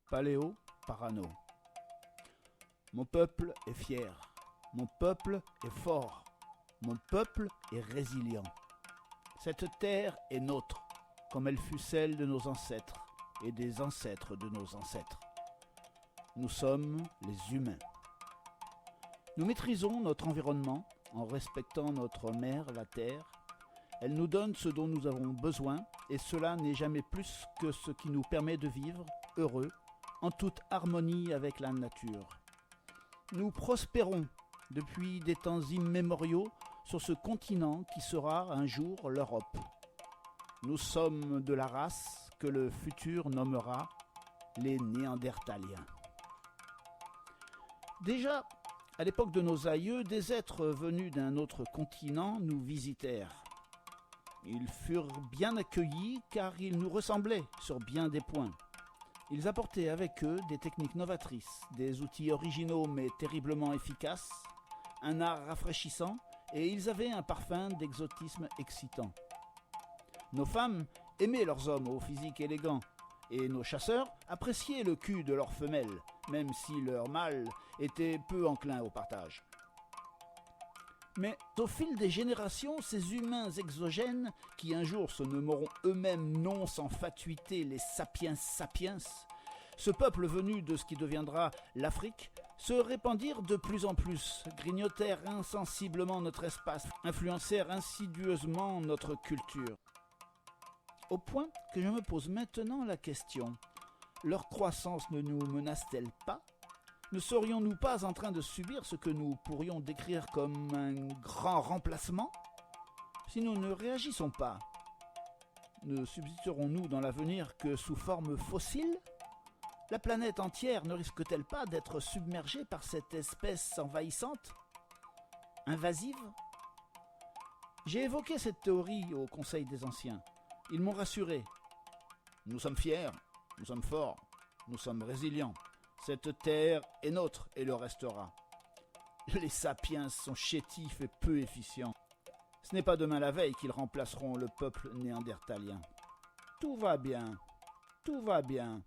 Paléo Parano. Mon peuple est fier, mon peuple est fort, mon peuple est résilient. Cette terre est nôtre, comme elle fut celle de nos ancêtres et des ancêtres de nos ancêtres. Nous sommes les humains. Nous maîtrisons notre environnement en respectant notre mère, la terre. Elle nous donne ce dont nous avons besoin et cela n'est jamais plus que ce qui nous permet de vivre heureux, en toute harmonie avec la nature. Nous prospérons depuis des temps immémoriaux sur ce continent qui sera un jour l'Europe. Nous sommes de la race que le futur nommera les Néandertaliens. Déjà, à l'époque de nos aïeux, des êtres venus d'un autre continent nous visitèrent. Ils furent bien accueillis car ils nous ressemblaient sur bien des points. Ils apportaient avec eux des techniques novatrices, des outils originaux mais terriblement efficaces, un art rafraîchissant et ils avaient un parfum d'exotisme excitant. Nos femmes aimaient leurs hommes au physique élégant et nos chasseurs appréciaient le cul de leurs femelles, même si leurs mâles étaient peu enclins au partage. Mais au fil des générations, ces humains exogènes, qui un jour se nommeront eux-mêmes non sans fatuité les sapiens sapiens, ce peuple venu de ce qui deviendra l'Afrique, se répandirent de plus en plus, grignotèrent insensiblement notre espace, influencèrent insidieusement notre culture. Au point que je me pose maintenant la question, leur croissance ne nous menace-t-elle pas ? Ne serions-nous pas en train de subir ce que nous pourrions décrire comme un grand remplacement ? Si nous ne réagissons pas, ne subsisterons-nous dans l'avenir que sous forme fossile ? La planète entière ne risque-t-elle pas d'être submergée par cette espèce envahissante ? Invasive ? J'ai évoqué cette théorie au Conseil des Anciens. Ils m'ont rassuré. Nous sommes fiers, nous sommes forts, nous sommes résilients. Cette terre est nôtre et le restera. Les sapiens sont chétifs et peu efficients. Ce n'est pas demain la veille qu'ils remplaceront le peuple néandertalien. Tout va bien, tout va bien.